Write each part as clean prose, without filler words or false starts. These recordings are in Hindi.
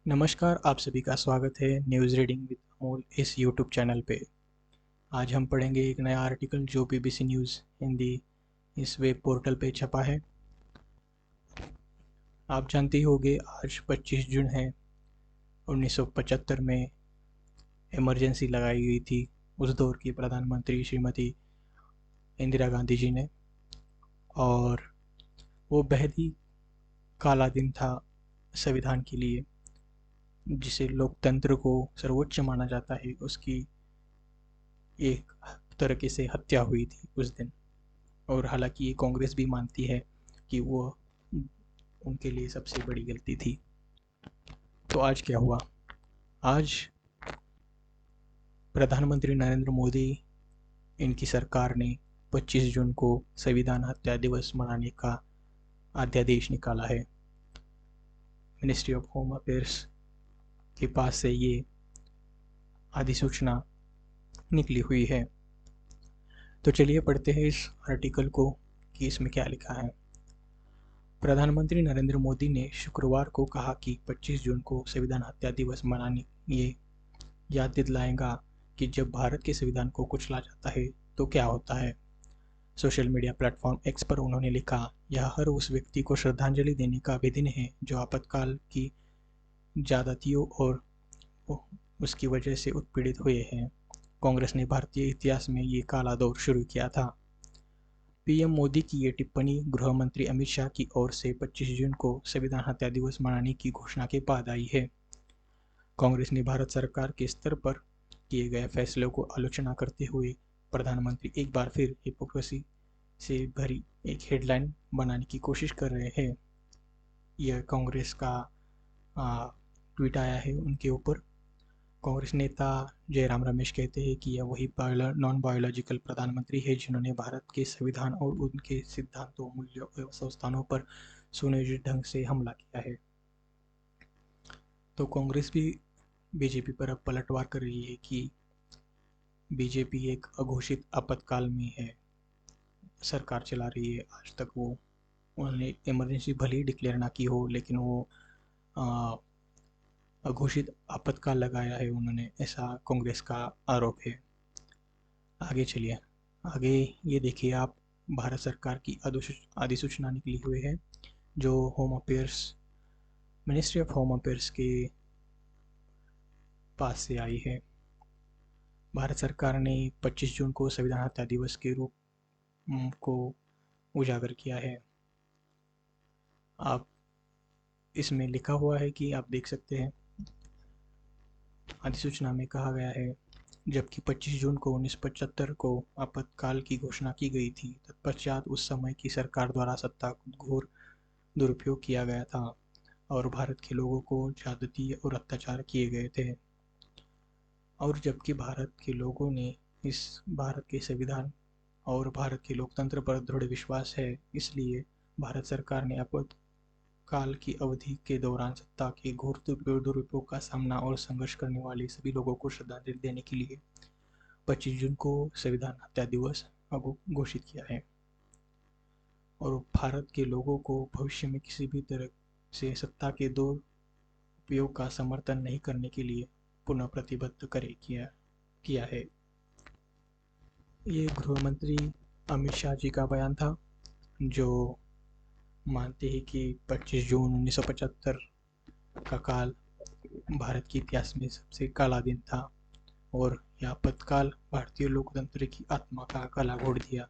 नमस्कार, आप सभी का स्वागत है न्यूज़ रीडिंग विद अमोल इस यूट्यूब चैनल पे। आज हम पढ़ेंगे एक नया आर्टिकल जो बीबीसी न्यूज़ हिंदी इस वेब पोर्टल पे छपा है। आप जानते ही होंगे आज 25 जून है। 1975 में इमरजेंसी लगाई गई थी उस दौर की प्रधानमंत्री श्रीमती इंदिरा गांधी जी ने, और वो बेहद ही काला दिन था संविधान के लिए, जिसे लोकतंत्र को सर्वोच्च माना जाता है। उसकी एक तरीके से हत्या हुई थी उस दिन, और हालांकि ये कांग्रेस भी मानती है कि वो उनके लिए सबसे बड़ी गलती थी। तो आज क्या हुआ? आज प्रधानमंत्री नरेंद्र मोदी, इनकी सरकार ने 25 जून को संविधान हत्या दिवस मनाने का अध्यादेश निकाला है। मिनिस्ट्री ऑफ होम अफेयर्स के पास से ये अधिसूचना निकली हुई है। तो चलिए पढ़ते हैं इस आर्टिकल को कि इसमें क्या लिखा है। प्रधानमंत्री नरेंद्र मोदी ने शुक्रवार को कहा कि 25 जून को संविधान हत्या दिवस मनाने ये याद दिलाएगा कि जब भारत के संविधान को कुचला जाता है तो क्या होता है। सोशल मीडिया प्लेटफॉर्म एक्स पर उन्होंने लिखा, यह हर उस व्यक्ति को श्रद्धांजलि देने का भी दिन है जो आपातकाल की ज्यादतियों और उसकी वजह से उत्पीड़ित हुए हैं। कांग्रेस ने भारतीय इतिहास में ये काला दौर शुरू किया था। पीएम मोदी की ये टिप्पणी गृह मंत्री अमित शाह की ओर से 25 जून को संविधान हत्या दिवस मनाने की घोषणा के बाद आई है। कांग्रेस ने भारत सरकार के स्तर पर किए गए फैसलों को आलोचना करते हुए प्रधानमंत्री एक बार फिर हिपोक्रेसी से भरी एक हेडलाइन बनाने की कोशिश कर रहे हैं। यह कांग्रेस का ट्वीट आया है उनके ऊपर। कांग्रेस नेता जयराम रमेश कहते हैं कि यह वही नॉन बायोलॉजिकल प्रधानमंत्री है जिन्होंने भारत के संविधान और उनके सिद्धांतों, मूल्यों एवं संस्थानों पर सुनियोजित ढंग से हमला किया है। तो कांग्रेस भी बीजेपी पर अब पलटवार कर रही है कि बीजेपी एक अघोषित आपातकाल में है, सरकार चला रही है। आज तक वो उन्होंने इमरजेंसी भले ही डिक्लेयर ना की हो, लेकिन वो अघोषित आपातकाल लगाया है उन्होंने, ऐसा कांग्रेस का आरोप है। आगे चलिए, आगे ये देखिए आप, भारत सरकार की अधिसूचना निकली हुई है जो home affairs, ministry of home affairs के पास से आई है। भारत सरकार ने 25 जून को संविधान हत्या दिवस के रूप को उजागर किया है। आप इसमें लिखा हुआ है कि आप देख सकते हैं, अधिसूचना में कहा गया है, जबकि 25 जून को 1975 को आपातकाल की घोषणा की गई थी, तत्पश्चात उस समय की सरकार द्वारा सत्ता का घोर दुरुपयोग किया गया था और भारत के लोगों को ज्यादती और अत्याचार किए गए थे। और जबकि भारत के लोगों ने इस भारत के संविधान और भारत के लोकतंत्र पर दृढ़ विश्वास है, इसलिए भारत सरकार ने आपातकाल की अवधि के दौरान सत्ता के घोर दुरुपयोग का सामना और संघर्ष करने वाले सभी लोगों को श्रद्धांजलि देने के लिए 25 जून को संविधान हत्या दिवस घोषित किया है, और भारत के लोगों को भविष्य में किसी भी तरह से सत्ता के दुरुपयोग का समर्थन नहीं करने के लिए पुनः प्रतिबद्ध किया है। ये गृह मंत्री अमित शाह जी का बयान था, जो मानते हैं कि 25 जून 1975 का काल भारत के इतिहास में सबसे काला दिन था और यह आपातकाल भारतीय लोकतंत्र की आत्मा का काला घोट दिया,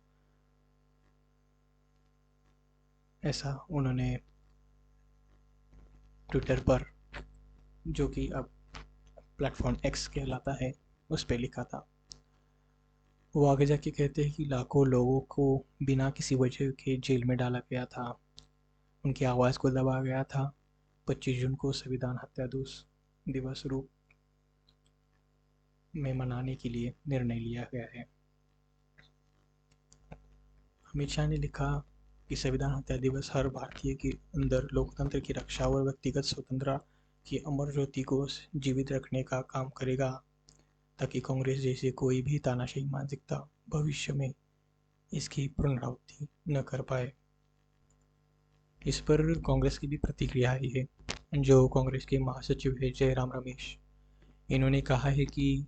ऐसा उन्होंने ट्विटर पर, जो कि अब प्लेटफॉर्म एक्स कहलाता है, उस पर लिखा था। वो आगे जाके कहते हैं कि लाखों लोगों को बिना किसी वजह के जेल में डाला गया था, उनकी आवाज़ को दबाया गया था। 25 जून को संविधान हत्या दिवस रूप में मनाने के लिए निर्णय लिया गया है। अमित शाह ने लिखा कि संविधान हत्या दिवस हर भारतीय के अंदर लोकतंत्र की रक्षा और व्यक्तिगत स्वतंत्रता की अमर ज्योति को जीवित रखने का काम करेगा, ताकि कांग्रेस जैसे कोई भी तानाशाही मानसिकता भविष्य में इसकी पुनरावृत्ति न कर पाए। इस पर कांग्रेस की भी प्रतिक्रिया आई है। जो कांग्रेस के महासचिव है जयराम रमेश, इन्होंने कहा है कि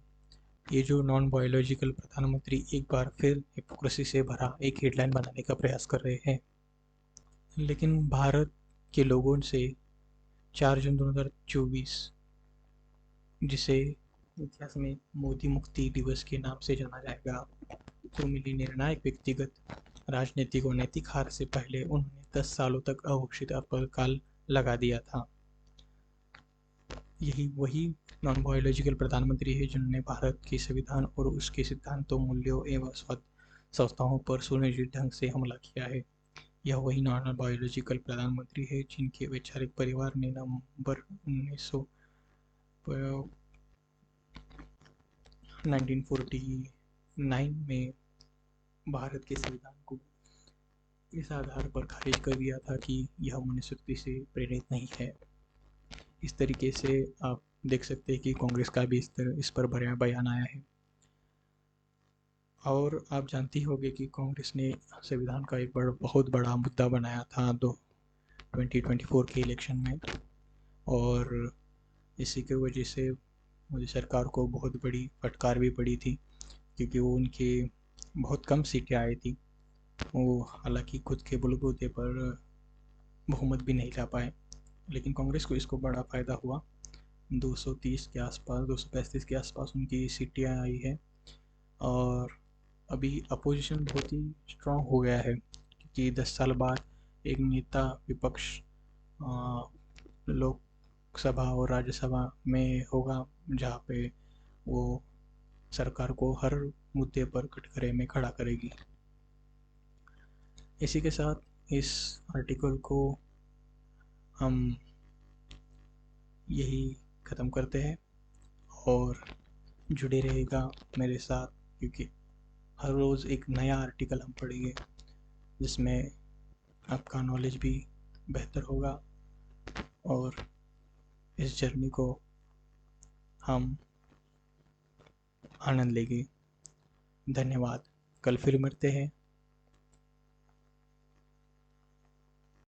ये जो नॉन बायोलॉजिकल प्रधानमंत्री एक बार फिर हिपोक्रेसी से भरा एक हेडलाइन बनाने का प्रयास कर रहे हैं। लेकिन भारत के लोगों से 4 जून 2024, जिसे इतिहास में मोदी मुक्ति दिवस के नाम से जाना जाएगा, को मिली निर्णायक व्यक्तिगत, राजनीतिक और नैतिक हार से पहले उन्होंने 10 सालों तक अघोषित अल्पकाल लगा दिया था। यही वही नॉन बायोलॉजिकल प्रधानमंत्री है जिन्होंने भारत के संविधान और उसके सिद्धांतों, मूल्यों एवं संस्थाओं पर सुनियोजित ढंग से हमला किया है। यह वही नॉन बायोलॉजिकल प्रधानमंत्री है जिनके वैचारिक परिवार ने नवंबर 1949 में भारत के संविधान को इस आधार पर खारिज कर दिया था कि यह मनुस्मृति से प्रेरित नहीं है। इस तरीके से आप देख सकते हैं कि कांग्रेस का भी इस पर बयान आया है। और आप जानती होंगे कि कांग्रेस ने संविधान का एक बहुत बड़ा मुद्दा बनाया था 2024 के इलेक्शन में, और इसी की वजह से मोदी सरकार को बहुत बड़ी फटकार भी पड़ी थी, क्योंकि वो उनके बहुत कम सीटें आई थी। वो हालांकि खुद के बलबूते पर बहुमत भी नहीं ला पाए, लेकिन कांग्रेस को इसको बड़ा फ़ायदा हुआ। 230 के आसपास, 235 के आसपास उनकी सीटें आई है। और अभी अपोजिशन बहुत ही स्ट्रांग हो गया है, क्योंकि 10 साल बाद एक नेता विपक्ष लोकसभा और राज्यसभा में होगा, जहाँ पे वो सरकार को हर मुद्दे पर कटघरे में खड़ा करेगी। इसी के साथ इस आर्टिकल को हम यही ख़त्म करते हैं, और जुड़े रहेगा मेरे साथ, क्योंकि हर रोज़ एक नया आर्टिकल हम पढ़ेंगे जिसमें आपका नॉलेज भी बेहतर होगा और इस जर्नी को हम आनंद लेंगे। धन्यवाद। कल फिर मिलते हैं।